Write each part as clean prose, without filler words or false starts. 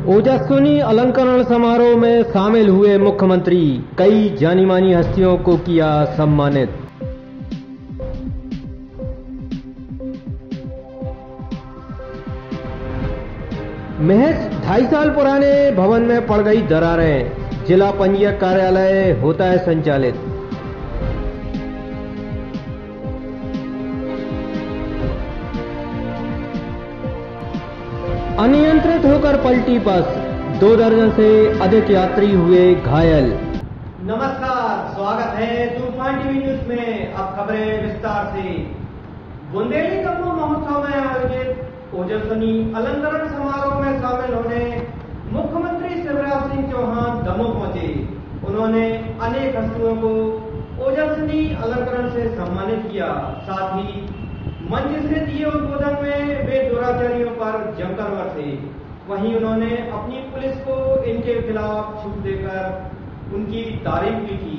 ओजस्विनी अलंकरण समारोह में शामिल हुए मुख्यमंत्री, कई जानी मानी हस्तियों को किया सम्मानित। महज 2.5 साल पुराने भवन में पड़ गई दरारें, जिला पंजीयक कार्यालय होता है संचालित। अनियंत्रित होकर पलटी बस, 2 दर्जन से अधिक यात्री हुए घायल। नमस्कार, स्वागत है तूफान टीवी न्यूज में। अब खबरें विस्तार से। बुंदेली कम्बो महोत्सव में आयोजित ओजस्विनी अलंकरण समारोह में शामिल होने मुख्यमंत्री शिवराज सिंह चौहान दमोह पहुंचे। उन्होंने अनेक हस्तियों को ओजस्विनी अलंकरण से सम्मानित किया। साथ ही मंच से दिए उद्बोधन में वे दुराचारियों पर जमकर बरसे। वहीं उन्होंने अपनी पुलिस को इनके खिलाफ छूट देकर उनकी तारीफ की थी।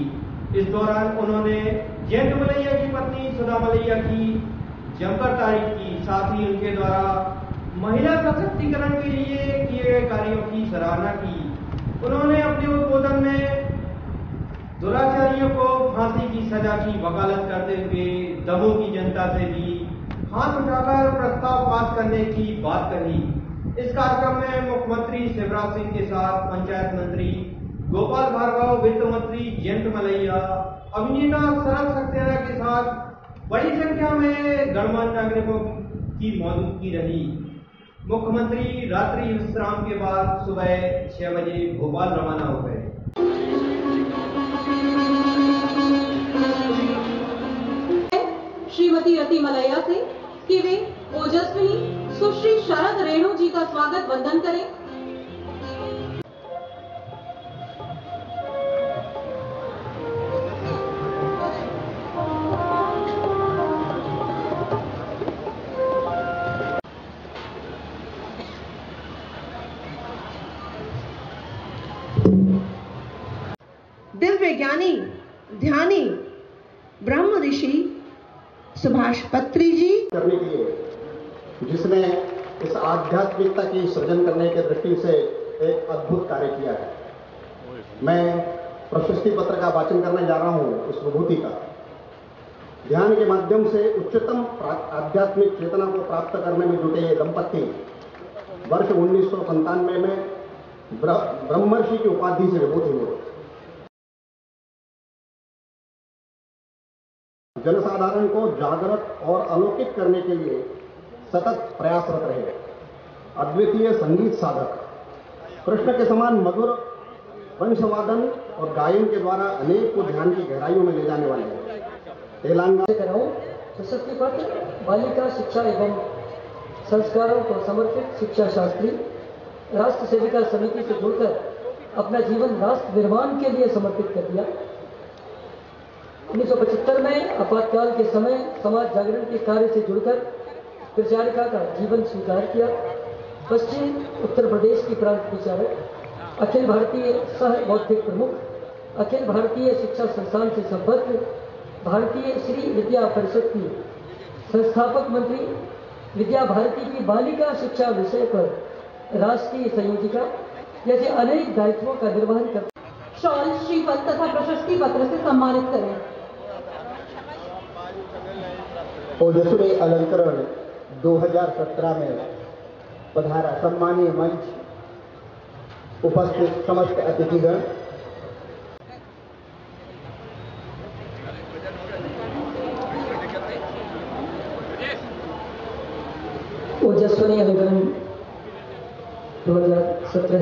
इस दौरान उन्होंने जयंत मलैया की पत्नी सुधा मलैया की जमकर तारीफ की। साथ ही उनके द्वारा महिला सशक्तिकरण के लिए किए गए कार्यों की सराहना की। उन्होंने अपने उद्बोधन में दुराचारियों को फांसी की सजा की वकालत करते हुए दमोह की जनता से भी हाथ उठाकर प्रस्ताव पास करने की बात कही। इस कार्यक्रम में मुख्यमंत्री शिवराज सिंह के साथ पंचायत मंत्री गोपाल भार्गव, वित्त मंत्री जयंत मलैया, अभिनेता शरद सक्सेना के साथ बड़ी संख्या में गणमान्य नागरिकों की मौजूदगी रही। मुख्यमंत्री रात्रि विश्राम के बाद सुबह 6 बजे भोपाल रवाना हो गए। श्रीमती रति मलैया से कि वे ओजस्विनी सुश्री शरद रेणु जी का स्वागत वंदन करें। दिव्य विज्ञानी ध्यानी ब्रह्म ऋषि सुभाष पत्री जी करने के लिए, जिसने इस आध्यात्मिकता की सृजन करने के दृष्टि से एक अद्भुत कार्य किया है। मैं प्रशस्ति पत्र का वाचन करने जा रहा हूं उस विभूति का। ध्यान के माध्यम से उच्चतम आध्यात्मिक चेतना को प्राप्त करने में जुटे ये दंपत्ति वर्ष 1997 में ब्रह्मर्षि की उपाधि से विभूति हुए। जनसाधारण को जागृत और अलौकिक करने के लिए सतत प्रयासरत रहे। अद्वितीय संगीत साधक, कृष्ण के समान मधुर वंशवादन और गायन के द्वारा अनेक को ध्यान की गहराइयों में ले जाने वाले हैं। तेलंगाना प्रशस्ति पत्र बालिका शिक्षा एवं संस्कारों को समर्पित शिक्षा शास्त्री राष्ट्र सेविका समिति से जुड़कर अपना जीवन राष्ट्र निर्माण के लिए समर्पित कर दिया। 1975 में आपातकाल के समय समाज जागरण के कार्य से जुड़कर प्रचारिका का जीवन स्वीकार किया। पश्चिम उत्तर प्रदेश की प्रांत प्रचारक, अखिल भारतीय सह बौद्धिक प्रमुख, अखिल भारतीय शिक्षा संस्थान से संबद्ध, भारतीय श्री विद्या परिषद की संस्थापक मंत्री, विद्या भारती की बालिका शिक्षा विषय पर राष्ट्रीय संयोजिका जैसे अनेक दायित्वों का निर्वहन कर शॉल, श्रीफल तथा प्रशस्ति पत्र से सम्मानित करें। ओजस्विनी अलंकरण 2017 में पधारा सम्मानीय मंच, उपस्थित समस्त अतिथिगण, ओजस्विनी अलंकरण 2017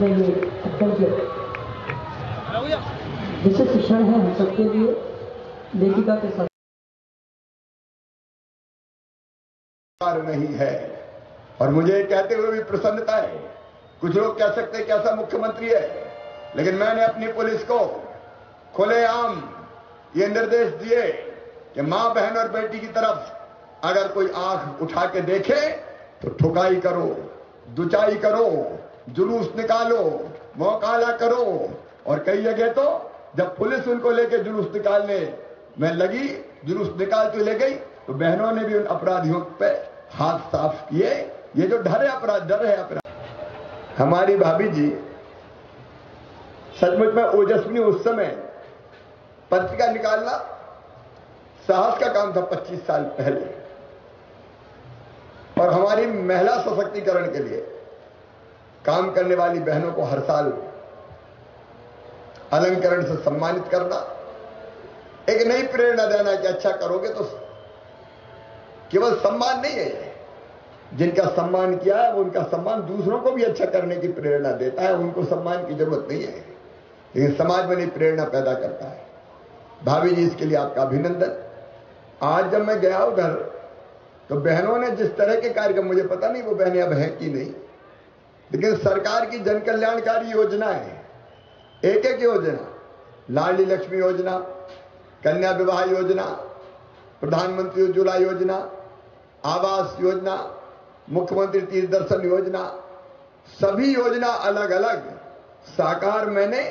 में ये अत्यंत विशेष क्षण है हम सबके लिए। लेखिका के साथ नहीं है और मुझे कहते हुए भी प्रसन्नता है। कुछ लोग कह सकते हैं कैसा मुख्यमंत्री है, लेकिन मैंने अपनी पुलिस को खुलेआम ये निर्देश दिए कि मां, बहन और बेटी की तरफ अगर कोई आंख उठा के देखे तो ठुकाई करो, दुचाई करो, जुलूस निकालो, मौकाला करो। और कई जगह तो जब पुलिस उनको लेके जुलूस निकालने में लगी, जुलूस निकालती ले गई, तो बहनों ने भी उन अपराधियों पे हाथ साफ किए। ये जो डर है अपराध। हमारी भाभी जी सचमुच में ओजस्विनी। उस समय पत्रिका निकालना साहस का काम था 25 साल पहले। और हमारी महिला सशक्तिकरण के लिए काम करने वाली बहनों को हर साल अलंकरण से सम्मानित करना, एक नई प्रेरणा देना कि अच्छा करोगे तो केवल सम्मान नहीं है, जिनका सम्मान किया है वो उनका सम्मान दूसरों को भी अच्छा करने की प्रेरणा देता है। उनको सम्मान की जरूरत नहीं है, लेकिन समाज में नई प्रेरणा पैदा करता है। भाभी जी, इसके लिए आपका अभिनंदन। आज जब मैं गया उधर तो बहनों ने जिस तरह के कार्यक्रम, मुझे पता नहीं वो बहनें अब हैं कि नहीं, लेकिन सरकार की जन कल्याणकारी योजनाएं, एक एक योजना, लाडली लक्ष्मी योजना, कन्या विवाह योजना, प्रधानमंत्री उज्ज्वला योजना, आवास योजना, मुख्यमंत्री तीर्थ दर्शन योजना, सभी योजना अलग अलग साकार मैंने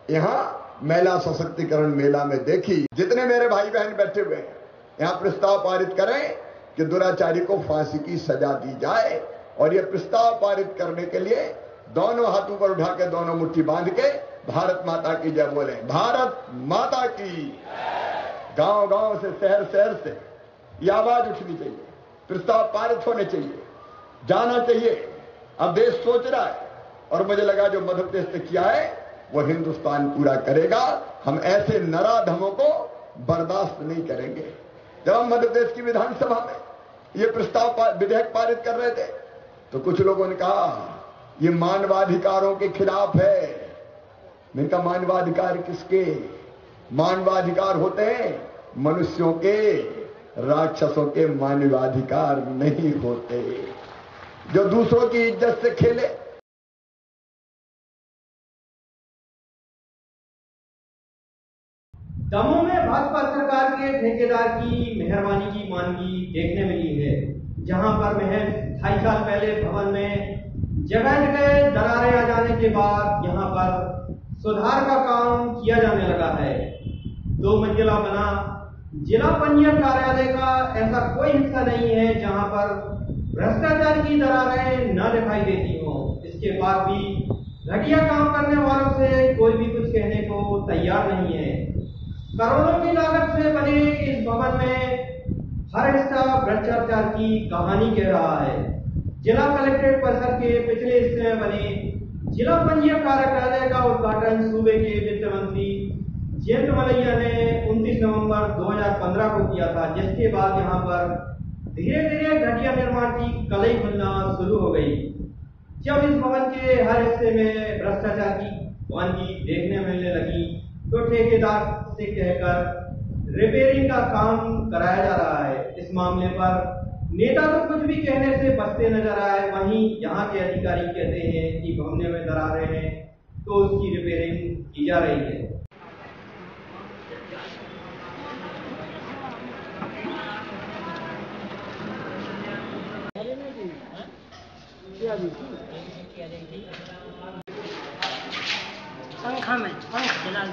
यहां महिला सशक्तिकरण मेला में देखी। जितने मेरे भाई बहन बैठे हुए हैं, यहां प्रस्ताव पारित करें कि दुराचारी को फांसी की सजा दी जाए। और यह प्रस्ताव पारित करने के लिए दोनों हाथों पर उठा के, दोनों मुट्ठी बांध के भारत माता की जय बोले। भारत माता की। गांव गांव से, शहर शहर से यह आवाज उठनी चाहिए, प्रस्ताव पारित होने चाहिए, जाना चाहिए। अब देश सोच रहा है, और मुझे लगा जो मध्य प्रदेश ने किया है वो हिंदुस्तान पूरा करेगा। हम ऐसे नराधमों को बर्दाश्त नहीं करेंगे। जब हम मध्य प्रदेश की विधानसभा में ये प्रस्ताव विधेयक पारित कर रहे थे तो कुछ लोगों ने कहा ये मानवाधिकारों के खिलाफ है। मैंने कहा मानवाधिकार किसके? मानवाधिकार होते हैं मनुष्यों के, राक्षसों के मानवाधिकार नहीं होते। जो दूसरों की इज्जत से खेले। दमोह में भाजपा सरकार के ठेकेदार की मेहरबानी की मानगी देखने मिली है, जहां पर महज 2.5 साल पहले भवन में जगह जगह दरारें आ जाने के बाद यहां पर सुधार का काम किया जाने लगा है। 2 मंजिला बना जिला पंजीयन कार्यालय का ऐसा कोई हिस्सा नहीं है जहां पर भ्रष्टाचार की दरारें न दिखाई देती हो। इसके बाद भी घटिया काम करने वालों से कोई भी कुछ कहने को तैयार नहीं है। करोड़ों की लागत से बने इस भवन में हर हिस्सा भ्रष्टाचार की कहानी कह रहा है। जिला कलेक्ट्रेट परिसर के पिछले हिस्से में बने जिला पंजीयन कार्यालय का उद्घाटन सूबे के वित्त मंत्री जयंत मलैया ने 29 नवंबर 2015 को किया था, जिसके बाद यहां पर धीरे धीरे घटिया निर्माण की कलई खुलना शुरू हो गई। जब इस भवन के हर हिस्से में भ्रष्टाचार की वानगी देखने मिलने लगी तो ठेकेदार से कहकर रिपेयरिंग का काम कराया जा रहा है। इस मामले पर नेता तो कुछ भी कहने से बचते नजर आए, वहीं यहाँ के अधिकारी कहते हैं कि भवन में दरारें हैं तो उसकी रिपेयरिंग की जा रही है। पंखा में पंख जला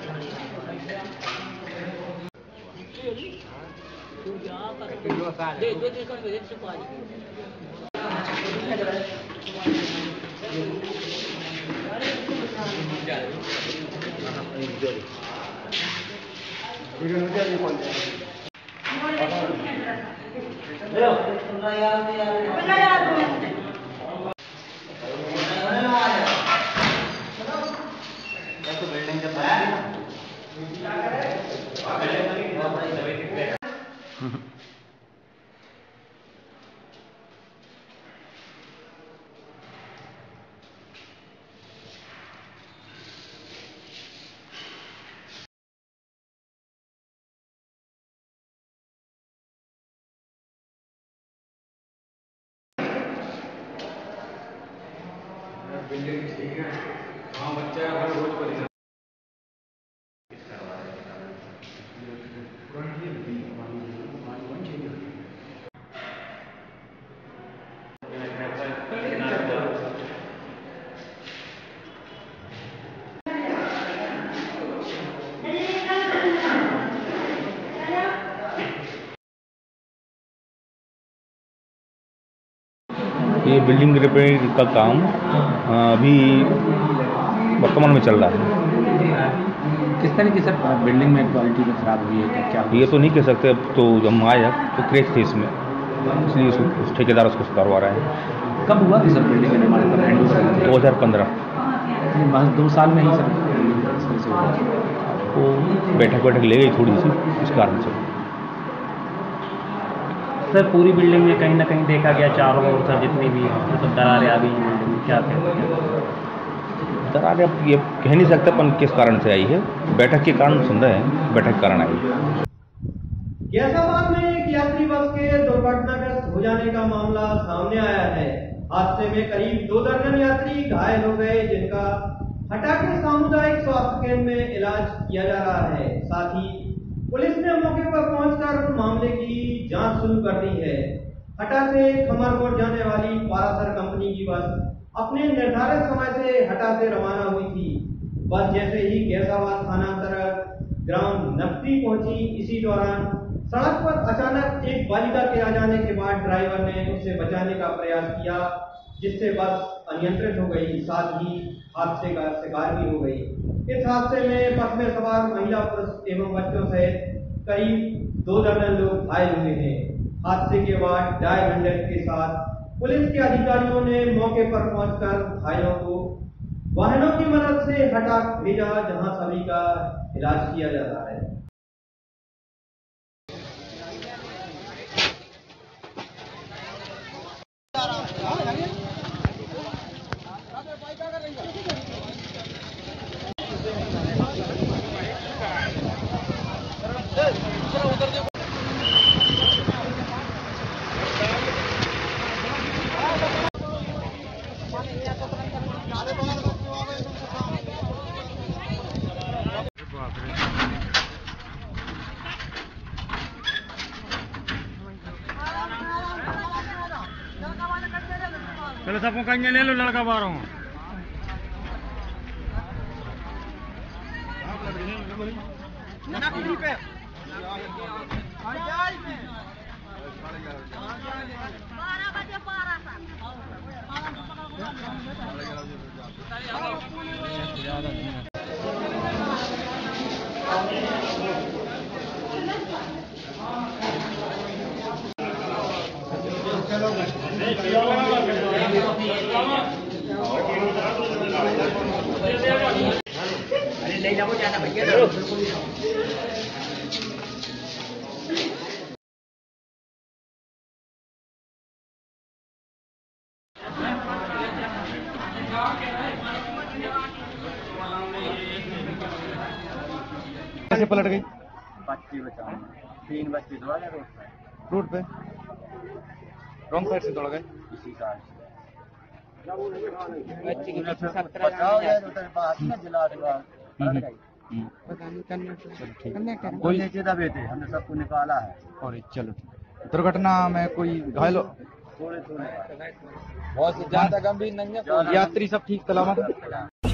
ये बिल्डिंग रिपेयरिंग का काम अभी वर्तमान में चल रहा है। किस तरह की सर बिल्डिंग में क्वालिटी में खराब हुई है क्या? ये तो नहीं कह सकते, अब तो जब हम आए तो क्रैक थे इसमें, इसलिए उस ठेकेदार उसको सुधारवा रहा है। कब हुआ था सर बिल्डिंग का निर्माण? 2015। 2 साल में ही सर वो बैठक ले गई थोड़ी सी, इस कारण से। सर पूरी बिल्डिंग में कहीं ना कहीं देखा गया चारों ओर सर जितनी भी मतलब दरारें आ गई हैं, क्या कहते हैं? दरारें अब ये कह नहीं सकते अपन किस कारण से आई है, बैठक के कारण सुन रहे हैं, बैठक के कारण आई है। गैसाबाद में एक यात्री बस के दुर्घटनाग्रस्त हो जाने का मामला सामने आया है। हादसे में करीब 2 दर्जन यात्री घायल हो गए, जिनका हटा के सामुदायिक स्वास्थ्य केंद्र में इलाज किया जा रहा है। साथ ही पुलिस ने मौके पर पहुंचकर मामले की जांच शुरू कर दी है। हटा से खमरकोट जाने वाली पारासर कंपनी की बस अपने निर्धारित समय से हटा से रवाना हुई थी। बस जैसे ही गैसाबाद थानांतर्गत ग्राम नकदी पहुंची, इसी दौरान सड़क पर अचानक एक बालिका के आ जाने के बाद ड्राइवर ने उसे बचाने का प्रयास किया, जिससे बस अनियंत्रित हो गई, साथ ही हादसे का शिकार भी हो गई। इस हादसे में बस में सवार महिला, पुरुष एवं बच्चों सहित करीब 2 दर्जन लोग घायल हुए हैं। हादसे के बाद डायर हंड्रेड के साथ पुलिस के अधिकारियों ने मौके पर पहुंचकर घायलों को वाहनों की मदद से हटा भेजा, जहां सभी का इलाज किया जा रहा है। चलो सबको कहीं ले लो, लड़का बाहर हूँ। अरे ले जाओ जाना भैया। कैसे पलट गई? बच्ची बचाओ, 3 बच्चे दौड़ गए रोड पे, रॉन्ग साइड से दौड़ गए। इसी साल बच्ची की बचाओ यार, उधर बात ना जिला कोई नीचे दबे थे, हमने सबको निकाला है। और चलो दुर्घटना में कोई घायल? थोड़े बहुत ज्यादा गंभीर नहीं है, यात्री सब ठीक सलामत है।